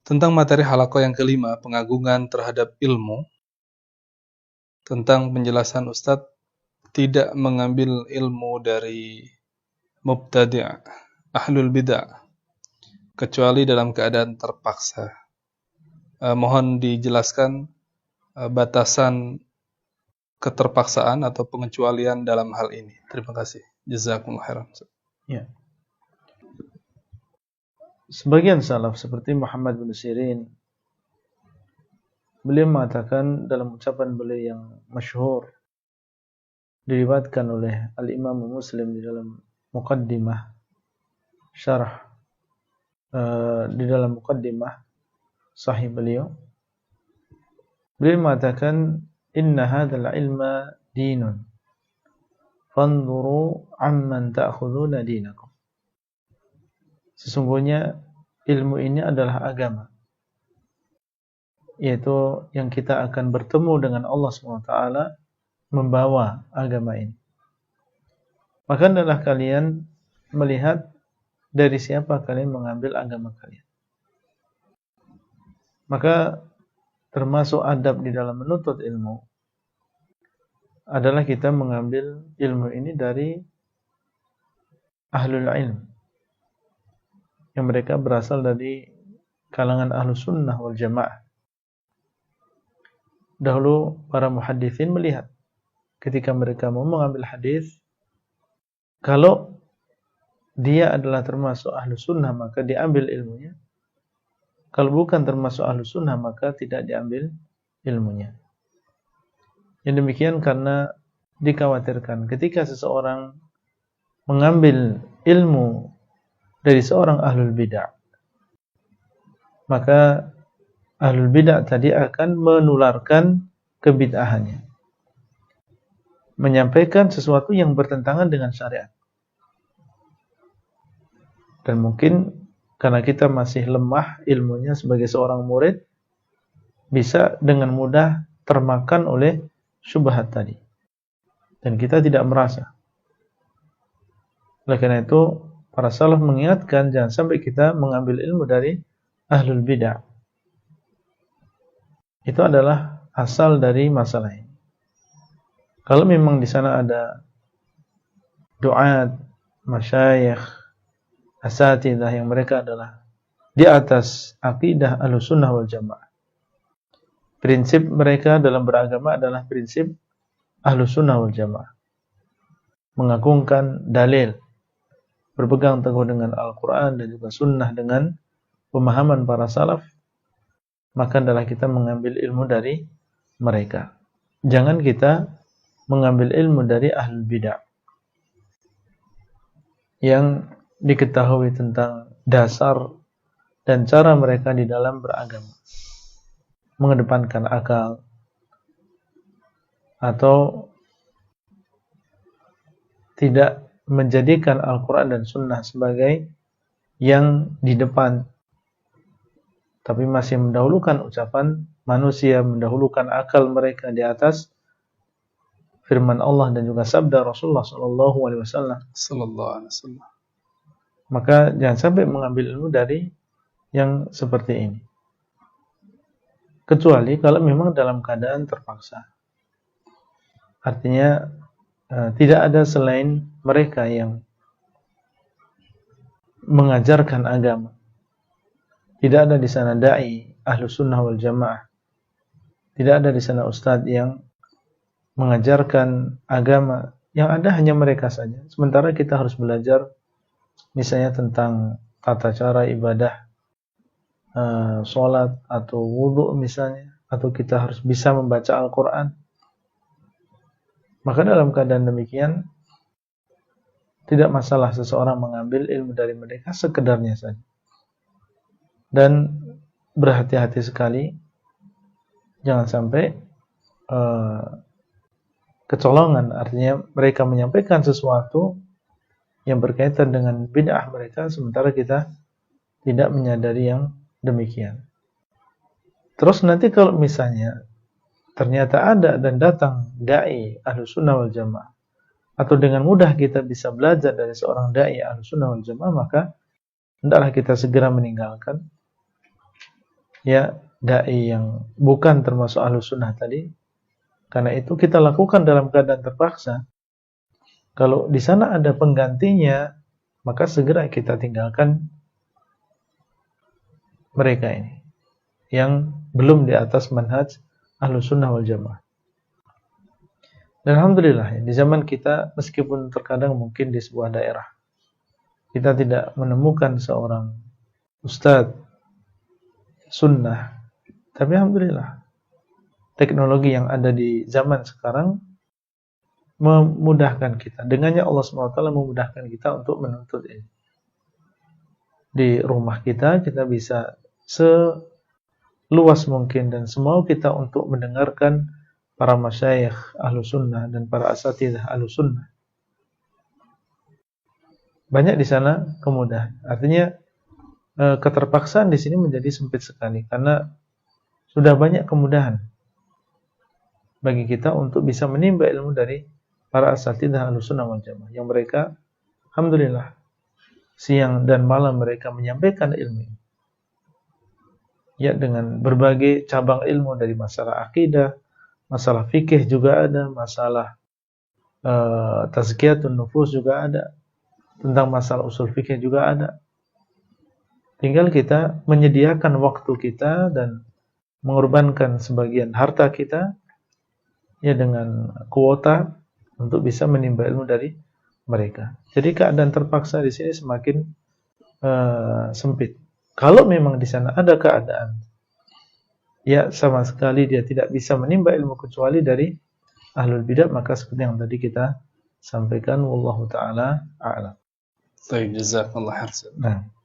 Tentang materi halaqah yang kelima, pengagungan terhadap ilmu, tentang penjelasan Ustadz tidak mengambil ilmu dari mubtadi', ahlul bid'ah, kecuali dalam keadaan terpaksa. Mohon dijelaskan batasan keterpaksaan atau pengecualian dalam hal ini. Terima kasih. Jazakumullah khairan. Ya. Sebagian salaf seperti Muhammad bin Sirin, beliau mengatakan dalam ucapan beliau yang masyhur, diriwayatkan oleh Al-Imam Muslim di dalam muqaddimah syarah di dalam muqaddimah sahih beliau mengatakan inna hadzal ilma dinun fanzuru amman ta'khuduna dinakum. Sesungguhnya ilmu ini adalah agama, yaitu yang kita akan bertemu dengan Allah SWT membawa agama ini. Maka adalah kalian melihat dari siapa kalian mengambil agama kalian. Maka termasuk adab di dalam menuntut ilmu adalah kita mengambil ilmu ini dari ahlul ilm, yang mereka berasal dari kalangan ahlus sunnah wal jamaah. Dahulu para muhaddithin melihat ketika mereka mau mengambil hadis, kalau dia adalah termasuk ahlus sunnah maka diambil ilmunya, kalau bukan termasuk ahlus sunnah maka tidak diambil ilmunya. Yang demikian karena dikhawatirkan ketika seseorang mengambil ilmu dari seorang ahlul bid'ah, maka ahlul bid'ah tadi akan menularkan kebid'ahannya, menyampaikan sesuatu yang bertentangan dengan syariat. Dan mungkin karena kita masih lemah ilmunya sebagai seorang murid, bisa dengan mudah termakan oleh syubhat tadi, dan kita tidak merasa. Oleh karena itu para salaf mengingatkan jangan sampai kita mengambil ilmu dari ahlul bid'ah. Itu adalah asal dari masalah ini. Kalau memang di sana ada du'at, masyayikh, asatidzah yang mereka adalah di atas akidah Ahlussunnah wal Jamaah, prinsip mereka dalam beragama adalah prinsip Ahlussunnah wal Jamaah, mengagungkan dalil, berpegang teguh dengan Al-Quran dan juga Sunnah dengan pemahaman para salaf, maka adalah kita mengambil ilmu dari mereka. Jangan kita mengambil ilmu dari ahlul bid'ah yang diketahui tentang dasar dan cara mereka di dalam beragama, mengedepankan akal atau tidak menjadikan Al-Quran dan Sunnah sebagai yang di depan, tapi masih mendahulukan ucapan manusia, mendahulukan akal mereka di atas firman Allah dan juga sabda Rasulullah SAW. Maka jangan sampai mengambil ilmu dari yang seperti ini, kecuali kalau memang dalam keadaan terpaksa. Artinya tidak ada selain mereka yang mengajarkan agama. Tidak ada di sana dai Ahlussunnah wal Jamaah. Tidak ada di sana ustadz yang mengajarkan agama. Yang ada hanya mereka saja. Sementara kita harus belajar misalnya tentang tata cara ibadah, sholat atau wudu misalnya, atau kita harus bisa membaca Al-Quran. Maka dalam keadaan demikian tidak masalah seseorang mengambil ilmu dari mereka sekedarnya saja. Dan berhati-hati sekali jangan sampai kecolongan, artinya mereka menyampaikan sesuatu yang berkaitan dengan bid'ah mereka sementara kita tidak menyadari yang demikian. Terus nanti kalau misalnya ternyata ada dan datang dai Ahlussunnah wal Jamaah, atau dengan mudah kita bisa belajar dari seorang dai Ahlussunnah wal Jamaah, maka hendaklah kita segera meninggalkan ya dai yang bukan termasuk ahlus sunnah tadi. Karena itu kita lakukan dalam keadaan terpaksa. Kalau di sana ada penggantinya, maka segera kita tinggalkan mereka ini yang belum di atas manhaj ahlus sunnah wal jamaah. Dan alhamdulillah di zaman kita, meskipun terkadang mungkin di sebuah daerah kita tidak menemukan seorang ustadz sunnah, tapi alhamdulillah teknologi yang ada di zaman sekarang memudahkan kita. Dengannya Allah SWT memudahkan kita untuk menuntut ini. Di rumah kita bisa seluas mungkin dan semau kita untuk mendengarkan para masyayikh ahlus sunnah dan para asatidzah ahlus sunnah. Banyak di sana kemudahan. Artinya keterpaksaan di sini menjadi sempit sekali karena sudah banyak kemudahan bagi kita untuk bisa menimba ilmu dari para asatidzah ahlus sunnah wal jamaah yang mereka alhamdulillah siang dan malam mereka menyampaikan ilmu. Ya, dengan berbagai cabang ilmu dari masalah akidah, masalah fikih juga ada, masalah tazkiyatun nufus juga ada, tentang masalah usul fikih juga ada. Tinggal kita menyediakan waktu kita dan mengorbankan sebagian harta kita ya dengan kuota untuk bisa menimba ilmu dari mereka. Jadi keadaan terpaksa di sini semakin sempit. Kalau memang di sana ada keadaan ya sama sekali dia tidak bisa menimba ilmu kecuali dari ahlul bidah, maka seperti yang tadi kita sampaikan, wallahu taala a'lam. Baik, jazakallah khairan. Nah.